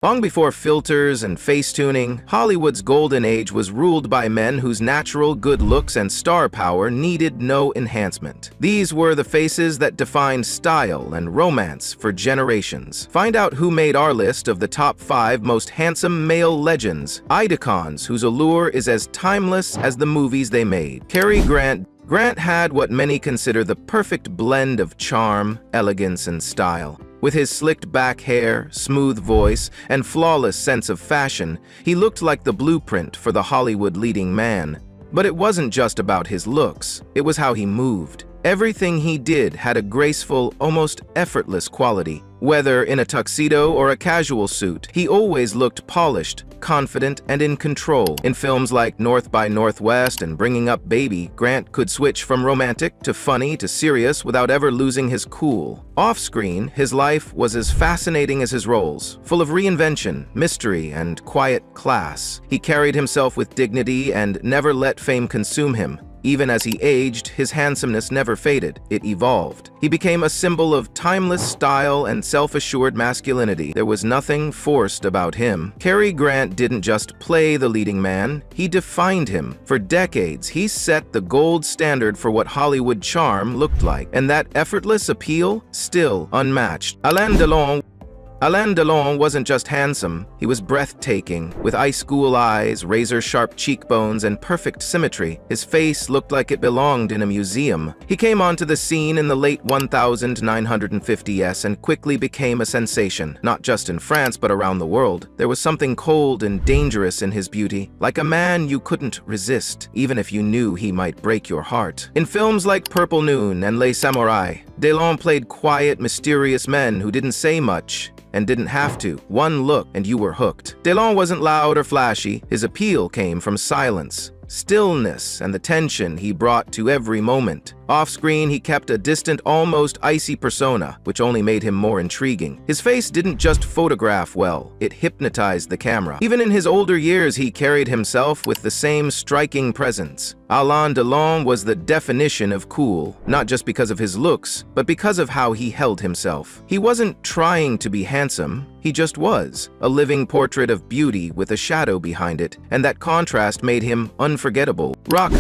Long before filters and face-tuning, Hollywood's golden age was ruled by men whose natural good looks and star power needed no enhancement. These were the faces that defined style and romance for generations. Find out who made our list of the top 5 most handsome male legends, icons whose allure is as timeless as the movies they made. Carrie Grant. Grant had what many consider the perfect blend of charm, elegance, and style. With his slicked back hair, smooth voice, and flawless sense of fashion, he looked like the blueprint for the Hollywood leading man. But it wasn't just about his looks, it was how he moved. Everything he did had a graceful, almost effortless quality. Whether in a tuxedo or a casual suit, he always looked polished, confident, and in control. In films like North by Northwest and Bringing Up Baby, Grant could switch from romantic to funny to serious without ever losing his cool. Off-screen, his life was as fascinating as his roles, full of reinvention, mystery, and quiet class. He carried himself with dignity and never let fame consume him. Even as he aged, his handsomeness never faded, it evolved. He became a symbol of timeless style and self-assured masculinity. There was nothing forced about him. Cary Grant didn't just play the leading man, he defined him. For decades, he set the gold standard for what Hollywood charm looked like, and that effortless appeal, still unmatched. Alain Delon wasn't just handsome, he was breathtaking. With ice-cool eyes, razor-sharp cheekbones, and perfect symmetry, his face looked like it belonged in a museum. He came onto the scene in the late 1950s and quickly became a sensation, not just in France but around the world. There was something cold and dangerous in his beauty, like a man you couldn't resist, even if you knew he might break your heart. In films like Purple Noon and Les Samurai, Delon played quiet, mysterious men who didn't say much, and didn't have to. One look and you were hooked. Delon wasn't loud or flashy, his appeal came from silence, stillness, and the tension he brought to every moment. Off-screen, he kept a distant, almost icy persona, which only made him more intriguing. His face didn't just photograph well, it hypnotized the camera. Even in his older years, he carried himself with the same striking presence. Alain Delon was the definition of cool, not just because of his looks, but because of how he held himself. He wasn't trying to be handsome, he just was, a living portrait of beauty with a shadow behind it, and that contrast made him unforgettable. Rock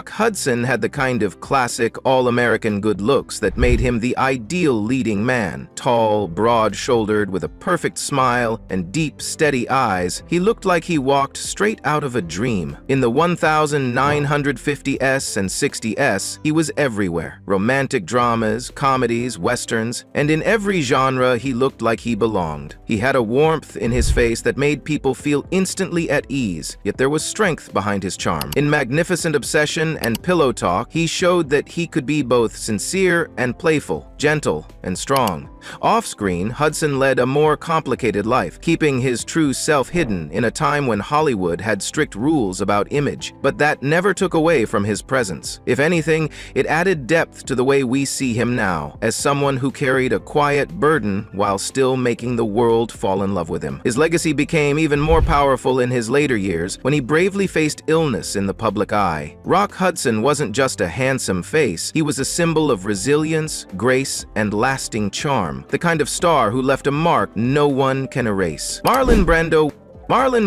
Hudson had the kind of classic, all-American good looks that made him the ideal leading man. Tall, broad-shouldered, with a perfect smile and deep, steady eyes, he looked like he walked straight out of a dream. In the 1950s and 60s, he was everywhere. Romantic dramas, comedies, westerns, and in every genre he looked like he belonged. He had a warmth in his face that made people feel instantly at ease, yet there was strength behind his charm. In Magnificent Obsession and Pillow Talk, he showed that he could be both sincere and playful, gentle and strong. Off-screen, Hudson led a more complicated life, keeping his true self hidden in a time when Hollywood had strict rules about image, but that never took away from his presence. If anything, it added depth to the way we see him now, as someone who carried a quiet burden while still making the world fall in love with him. His legacy became even more powerful in his later years when he bravely faced illness in the public eye. Rock Hudson wasn't just a handsome face, he was a symbol of resilience, grace, and lasting charm. The kind of star who left a mark no one can erase. Marlon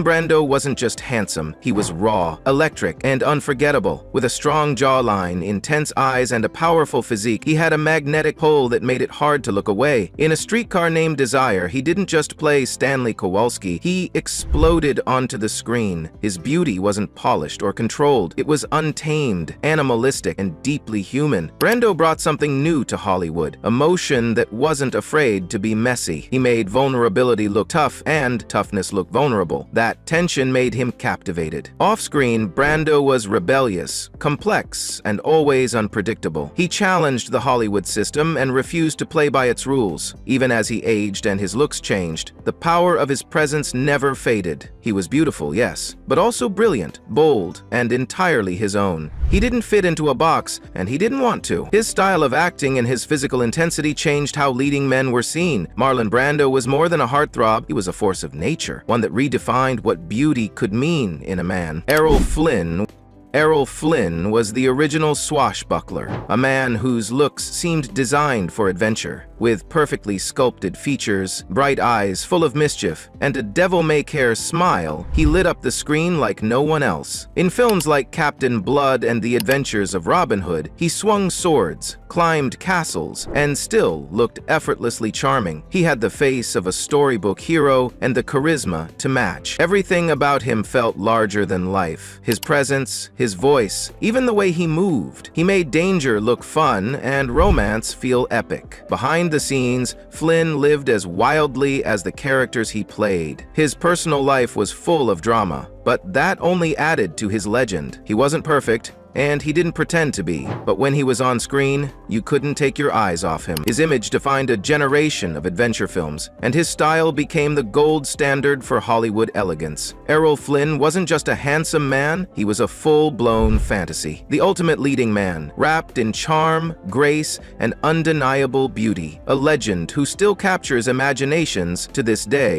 Brando wasn't just handsome, he was raw, electric, and unforgettable. With a strong jawline, intense eyes, and a powerful physique, he had a magnetic pull that made it hard to look away. In A Streetcar Named Desire, he didn't just play Stanley Kowalski, he exploded onto the screen. His beauty wasn't polished or controlled, it was untamed, animalistic, and deeply human. Brando brought something new to Hollywood, emotion that wasn't afraid to be messy. He made vulnerability look tough and toughness look vulnerable. That tension made him captivated. Off-screen, Brando was rebellious, complex, and always unpredictable. He challenged the Hollywood system and refused to play by its rules. Even as he aged and his looks changed, the power of his presence never faded. He was beautiful, yes, but also brilliant, bold, and entirely his own. He didn't fit into a box, and he didn't want to. His style of acting and his physical intensity changed how leading men were seen. Marlon Brando was more than a heartthrob, he was a force of nature, one that redefined what beauty could mean in a man. Errol Flynn Errol Flynn was the original swashbuckler, a man whose looks seemed designed for adventure. With perfectly sculpted features, bright eyes full of mischief, and a devil-may-care smile, he lit up the screen like no one else. In films like Captain Blood and The Adventures of Robin Hood, he swung swords, climbed castles, and still looked effortlessly charming. He had the face of a storybook hero and the charisma to match. Everything about him felt larger than life. His presence, his voice, even the way he moved. He made danger look fun and romance feel epic. Behind the scenes, Flynn lived as wildly as the characters he played. His personal life was full of drama, but that only added to his legend. He wasn't perfect, and he didn't pretend to be, but when he was on screen, you couldn't take your eyes off him. His image defined a generation of adventure films, and his style became the gold standard for Hollywood elegance. Errol Flynn wasn't just a handsome man, he was a full-blown fantasy. The ultimate leading man, wrapped in charm, grace, and undeniable beauty. A legend who still captures imaginations to this day.